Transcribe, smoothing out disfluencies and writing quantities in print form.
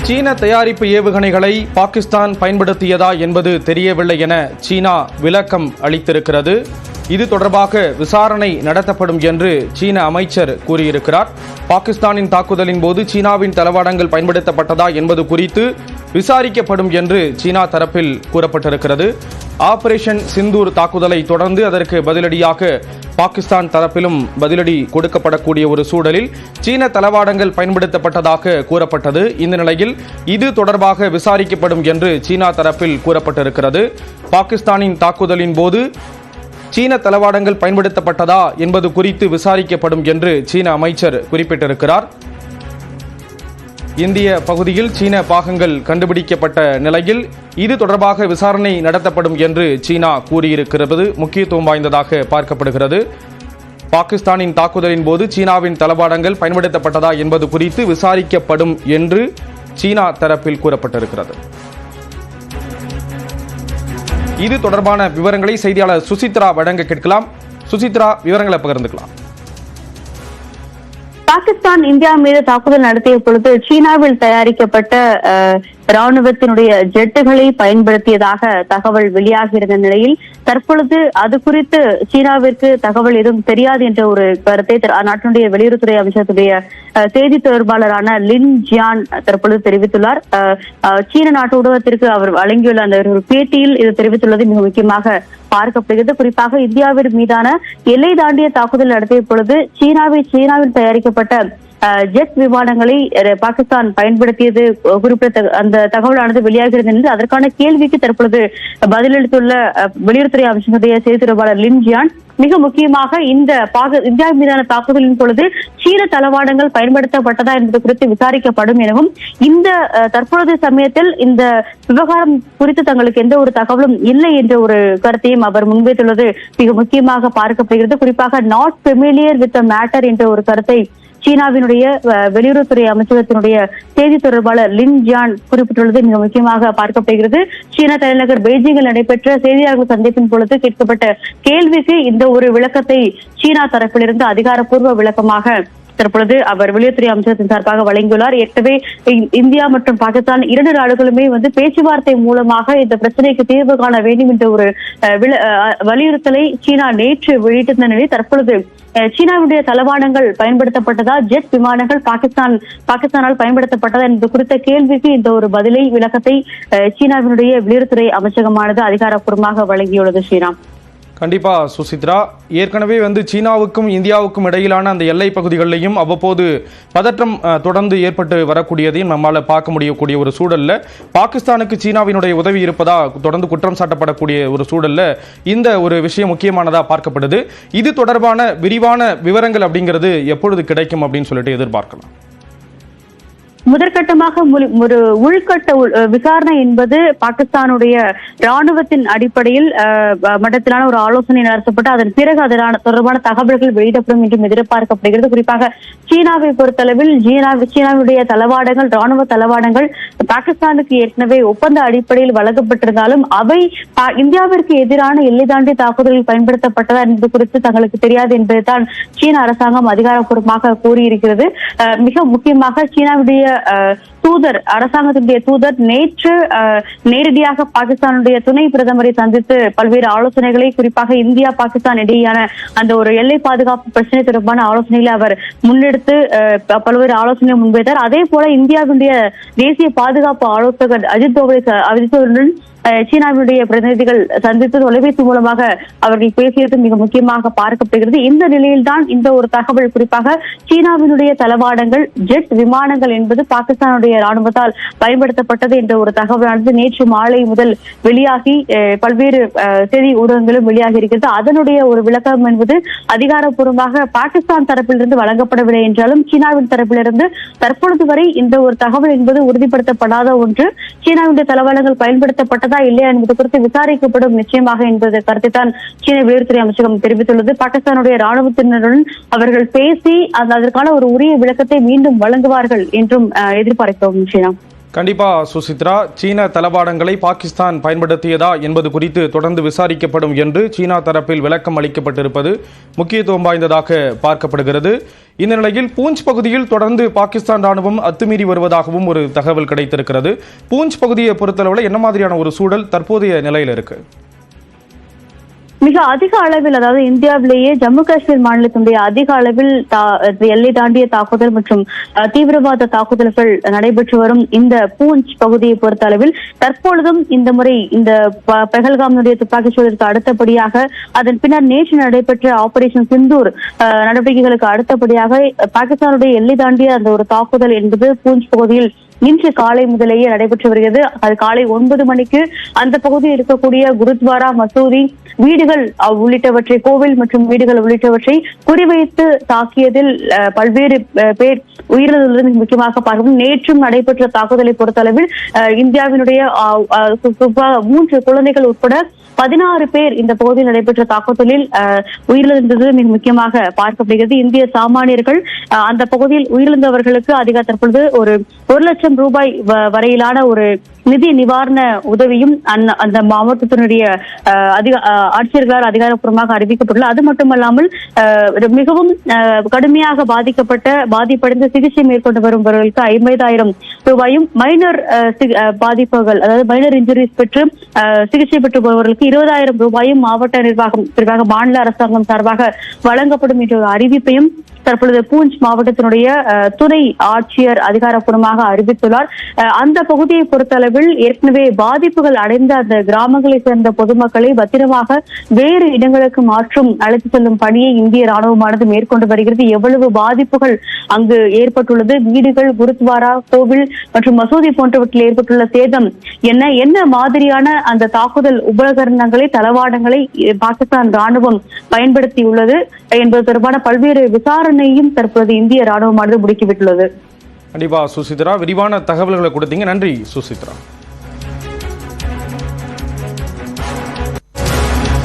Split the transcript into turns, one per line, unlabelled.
சீன தயாரிப்பு ஏவுகணைகளை பாகிஸ்தான் பயன்படுத்தியதா என்பது தெரியவில்லை என சீனா விளக்கம் அளித்திருக்கிறது. இது தொடர்பாக விசாரணை நடத்தப்படும் என்று சீன அமைச்சர் கூறியிருக்கிறார். பாகிஸ்தானின் தாக்குதலின் போது சீனாவின் தளவாடங்கள் பயன்படுத்தப்பட்டதா என்பது குறித்து விசாரிக்கப்படும் என்று சீனா தரப்பில் கூறப்பட்டிருக்கிறது. ஆபரேஷன் சிந்தூர் தாக்குதலை தொடர்ந்து அதற்கு பதிலடியாக பாகிஸ்தான் தரப்பிலும் பதிலடி கொடுக்கப்படக்கூடிய ஒரு சூழலில் சீன தளவாடங்கள் பயன்படுத்தப்பட்டதாக கூறப்பட்டது. இந்த நிலையில் இது தொடர்பாக விசாரிக்கப்படும் என்று சீனா தரப்பில் கூறப்பட்டிருக்கிறது. பாகிஸ்தானின் தாக்குதலின் போது சீன தளவாடங்கள் பயன்படுத்தப்பட்டதா என்பது குறித்து விசாரிக்கப்படும் என்று சீன அமைச்சர் குறிப்பிட்டிருக்கிறார். இந்திய பகுதியில் சீன பாகங்கள் கண்டுபிடிக்கப்பட்ட நிலையில் இது தொடர்பாக விசாரணை நடத்தப்படும் என்று சீனா கூறியிருக்கிறது முக்கியத்துவம் வாய்ந்ததாக பார்க்கப்படுகிறது. பாகிஸ்தானின் தாக்குதலின் போது சீனாவின் தளவாடங்கள் பயன்படுத்தப்பட்டதா என்பது குறித்து விசாரிக்கப்படும் என்று சீனா தரப்பில் கூறப்பட்டிருக்கிறது. இது தொடர்பான விவரங்களை செய்தியாளர் சுசித்ரா வழங்க கேட்கலாம். சுசித்ரா, விவரங்களை பகிர்ந்துக்கலாம்.
பாகிஸ்தான் இந்தியா மீது தாக்குதல் நடத்திய பொழுது சீனாவில் தயாரிக்கப்பட்ட ராணுவத்தினுடைய ஜெட்டுகளை பயன்படுத்தியதாக தகவல் வெளியாகியிருந்த நிலையில் தற்பொழுது அது குறித்து சீனாவிற்கு தகவல் எதுவும் தெரியாது என்ற ஒரு கருத்தை அந்நாட்டினுடைய வெளியுறவுத்துறை அமைச்சருடைய செய்தி தொடர்பாளரான லின் ஜியான் தற்பொழுது தெரிவித்துள்ளார். சீன நாட்டு ஊடகத்திற்கு அவர் வழங்கியுள்ள அந்த ஒரு பேட்டியில் இது தெரிவித்துள்ளது மிக முக்கியமாக பார்க்கப்படுகிறது. குறிப்பாக இந்தியாவின் மீதான எல்லை தாண்டிய தாக்குதல் நடத்திய பொழுது சீனாவில் தயாரிக்கப்பட்ட ஜெட் விமானங்களை பாகிஸ்தான் பயன்படுத்தியது குறிப்பிட்ட அந்த தகவலானது வெளியாகிறது என்று அதற்கான கேள்விக்கு தற்பொழுது பதிலளித்துள்ள வெளியுறவுத்துறை அமைச்சருடைய செய்தி தொடர்பாளர் லின் ஜியான் மிக முக்கியமாக இந்த இந்தியா மீதான தாக்குதலின் பொழுது சீன தளவாடங்கள் பயன்படுத்தப்பட்டதா என்பது குறித்து விசாரிக்கப்படும் எனவும் இந்த தற்பொழுது சமயத்தில் இந்த விவகாரம் குறித்து தங்களுக்கு எந்த ஒரு தகவலும் இல்லை என்ற ஒரு கருத்தையும் அவர் முன்வைத்துள்ளது மிக முக்கியமாக பார்க்கப்படுகிறது. குறிப்பாக நாட் ஃபெமிலியர் வித் மேட்டர் என்ற ஒரு கருத்தை சீனாவினுடைய வெளியுறவுத்துறை அமைச்சகத்தினுடைய செய்தி தொடர்பாளர் லின் ஜியான் குறிப்பிட்டுள்ளது மிக முக்கியமாக பார்க்கப்படுகிறது. சீன தலைநகர் பெய்ஜிங்கில் நடைபெற்ற செய்தியாளர்கள் சந்திப்பின் பொழுது கேட்கப்பட்ட கேள்விக்கு இந்த ஒரு விளக்கத்தை சீனா தரப்பிலிருந்து அதிகாரப்பூர்வ விளக்கமாக தற்பொழுது அவர் வெளியுறவுத்துறை அமைச்சகத்தின் சார்பாக வழங்கியுள்ளார். ஏற்கனவே இந்தியா மற்றும் பாகிஸ்தான் இரண்டு நாடுகளுமே பேச்சுவார்த்தை மூலமாக இந்த பிரச்சனைக்கு தீர்வு காண வேண்டும் என்ற ஒரு வலியுறுத்தலை சீனா நேற்று வெளியிட்டிருந்த நிலையில் தற்பொழுது சீனாவுடைய தளவாடங்கள் பயன்படுத்தப்பட்டதா, ஜெட் விமானங்கள் பாகிஸ்தானால் பயன்படுத்தப்பட்டதா என்பது குறித்த கேள்விக்கு இந்த ஒரு பதிலை விளக்கத்தை சீனாவினுடைய வெளியுறவுத்துறை அமைச்சகமானது அதிகாரப்பூர்வமாக வழங்கியுள்ளது. ஸ்ரீராம்,
கண்டிப்பா சுசித்ரா, ஏற்கனவே சீனாவுக்கும் இந்தியாவுக்கும் இடையிலான அந்த எல்லை பகுதிகளிலையும் அவ்வப்போது பதற்றம் தொடர்ந்து ஏற்பட்டு வரக்கூடியதையும் நம்மால் பார்க்க முடியக்கூடிய ஒரு சூழல்ல பாகிஸ்தானுக்கு சீனாவினுடைய உதவி இருப்பதா தொடர்ந்து குற்றம் சாட்டப்படக்கூடிய ஒரு சூழல்ல இந்த ஒரு விஷயம் முக்கியமானதா பார்க்கப்படுது. இது தொடர்பான விரிவான விவரங்கள் அப்படிங்கிறது எப்பொழுது கிடைக்கும் அப்படின்னு சொல்லிட்டு எதிர்பார்க்கலாம்?
முதற்கட்டமாக ஒரு உள்கட்ட விசாரணை என்பது பாகிஸ்தானுடைய ராணுவத்தின் அடிப்படையில் மட்டத்திலான ஒரு ஆலோசனை நடத்தப்பட்டு அதன் பிறகு அதனான தொடர்பான தகவல்கள் வெளியிடப்படும் என்றும் எதிர்பார்க்கப்படுகிறது. குறிப்பாக சீனாவை பொறுத்தளவில் சீனாவுடைய தளவாடங்கள், ராணுவ தளவாடங்கள் பாகிஸ்தானுக்கு ஏற்கனவே ஒப்பந்த அடிப்படையில் வழங்கப்பட்டிருந்தாலும் அவை இந்தியாவிற்கு எதிரான எல்லை தாண்டி தாக்குதலில் பயன்படுத்தப்பட்டதா என்பது குறித்து தங்களுக்கு தெரியாது என்பதுதான் சீன அரசாங்கம் அதிகாரப்பூர்வமாக கூறியிருக்கிறது. மிக முக்கியமாக சீனாவுடைய தூதர், அரசாங்கத்தினுடைய தூதர் நேற்று நேரடியாக பாகிஸ்தானுடைய துணை பிரதமரை சந்தித்து பல்வேறு ஆலோசனைகளை, குறிப்பாக இந்தியா பாகிஸ்தான் இடையேயான அந்த ஒரு எல்லை பாதுகாப்பு பிரச்சனை தொடர்பான ஆலோசனைகளை அவர் முன்னெடுத்து பல்வேறு ஆலோசனை முன்வைத்தார். அதே போல இந்தியாவுடைய தேசிய பாதுகாப்பு ஆலோசகர் அஜித் தோவலுடன் சீனாவுடைய பிரதிநிதிகள் சந்தித்து தொலைபேசி மூலமாக அவர்கள் பேசியது மிக முக்கியமாக பார்க்கப்படுகிறது. இந்த நிலையில்தான் இந்த ஒரு தகவல், குறிப்பாக சீனாவினுடைய தளவாடங்கள், ஜெட் விமானங்கள் என்பது பாகிஸ்தானுடைய ராணுவத்தால் பயன்படுத்தப்பட்டது என்ற ஒரு தகவலானது நேற்று மாலை முதல் வெளியாகி பல்வேறு செய்தி ஊடகங்களும் வெளியாகி இருக்கிறது. அதனுடைய ஒரு விளக்கம் என்பது அதிகாரப்பூர்வமாக பாகிஸ்தான் தரப்பிலிருந்து வழங்கப்படவில்லை என்றாலும் சீனாவின் தரப்பிலிருந்து தற்பொழுது வரை இந்த ஒரு தகவல் என்பது உறுதிப்படுத்தப்படாத ஒன்று. சீனாவுடைய தளவாடங்கள் பயன்படுத்தப்பட்டதா இல்லையா என்பது குறித்து விசாரிக்கப்படும் நிச்சயமாக என்பது கருத்தை தான் சீன வெளியுறவுத்துறை அமைச்சகம் தெரிவித்துள்ளது. பாகிஸ்தானுடைய ராணுவத்தினருடன் அவர்கள் பேசி அதற்கான ஒரு உரிய விளக்கத்தை மீண்டும் வழங்குவார்கள் என்றும் எதிர்பார்க்கிறோம்.
கண்டிப்பா சுசித்ரா, சீன தளவாடங்களை பாகிஸ்தான் பயன்படுத்தியதா என்பது குறித்து தொடர்ந்து விசாரிக்கப்படும் என்று சீனா தரப்பில் விளக்கம் அளிக்கப்பட்டிருப்பது முக்கியத்துவம் வாய்ந்ததாக பார்க்கப்படுகிறது. இந்த நிலையில் பூஞ்ச் பகுதியில் தொடர்ந்து பாகிஸ்தான் ராணுவம் அத்துமீறி வருவதாகவும் ஒரு தகவல் கிடைத்திருக்கிறது. பூஞ்ச் பகுதியை பொறுத்தளவில் என்ன மாதிரியான ஒரு சூழல் தற்போதைய நிலையில் இருக்கு?
மிக அதிக அளவில், அதாவது இந்தியாவிலேயே ஜம்மு காஷ்மீர் மாநிலத்தினுடைய அதிக அளவில் எல்லை தாண்டிய தாக்குதல் மற்றும் தீவிரவாத தாக்குதல்கள் நடைபெற்று வரும் இந்த பூஞ்ச் பகுதியை பொறுத்த அளவில் தற்பொழுதும் இந்த முறை இந்த பெஹல்காமினுடைய துப்பாக்கிச் சூழலுக்கு அடுத்தபடியாக அதன் பின்னர் நேற்று நடைபெற்ற ஆபரேஷன் சிந்தூர் நடவடிக்கைகளுக்கு அடுத்தபடியாக பாகிஸ்தானுடைய எல்லை தாண்டிய அந்த ஒரு தாக்குதல் என்பது பூஞ்ச் பகுதியில் இன்று காலை முதலேயே நடைபெற்று வருகிறது. அது காலை 9 மணிக்கு அந்த பகுதியில் இருக்கக்கூடிய குருத்வாரா, மசூதி, வீடுகள் உள்ளிட்டவற்றை, கோவில் மற்றும் வீடுகள் உள்ளிட்டவற்றை குறிவைத்து தாக்கியதில் பல்வேறு பேர் உயிரிழந்துள்ளது முக்கியமாக பார்க்கும். நேற்றும் நடைபெற்ற தாக்குதலை பொறுத்தளவில் இந்தியாவினுடைய 3 குழந்தைகள் உட்பட 16 பேர் இந்த பகுதியில் நடைபெற்ற தாக்குதலில் உயிரிழந்தது மிக முக்கியமாக பார்க்கப்படுகிறது. இந்திய சாமானியர்கள் அந்த பகுதியில் உயிரிழந்தவர்களுக்கு அதிக தற்பொழுது ஒரு 1 லட்சம் ரூபாய் வரையிலான ஒரு நிதி நிவாரண உதவியும் அந்த மாவட்டத்தினுடைய ஆட்சியர்களால் அதிகாரப்பூர்வமாக அறிவிக்கப்பட்டுள்ளது. அது மட்டுமல்லாமல் மிகவும் கடுமையாக பாதிப்படைந்த சிகிச்சை மேற்கொண்டு வருபவர்களுக்கு 50,000 ரூபாயும், மைனர் பாதிப்புகள், அதாவது மைனர் இன்ஜுரிஸ் பெற்று சிகிச்சை பெற்று வருபவர்களுக்கு 20,000 ரூபாயும் மாவட்ட நிர்வாகம், குறிப்பாக மாநில அரசாங்கம் சார்பாக வழங்கப்படும் என்ற அறிவிப்பையும் தற்பொழுது பூஞ்ச் மாவட்டத்தினுடைய துணை ஆட்சியர் அதிகாரப்பூர்வமாக அறிவித்துள்ளார். அந்த பகுதியை பொறுத்தளவில் ஏற்கனவே பாதிப்புகள் அடைந்த அந்த கிராமங்களை சேர்ந்த பொதுமக்களை பத்திரமாக வேறு இடங்களுக்கு மாற்றும் அழைத்து செல்லும் பணியை இந்திய ராணுவமானது மேற்கொண்டு வருகிறது. எவ்வளவு பாதிப்புகள் அங்கு ஏற்பட்டுள்ளது, வீடுகள், குருத்வாரா, கோவில் மற்றும் மசூதி போன்றவற்றில் ஏற்பட்டுள்ள சேதம் என்ன மாதிரியான அந்த தாக்குதல் உபகரணங்களை, தளவாடங்களை பாகிஸ்தான் ராணுவம் பயன்படுத்தியுள்ளது என்பது தொடர்பான பல்வேறு விசாரணையும் தற்போது இந்திய ராணுவமானது முடுக்கிவிட்டுள்ளது.
கண்டிப்பா சுசித்ரா, விரிவான தகவல்களை கொடுத்தீங்க. நன்றி சுசித்ரா.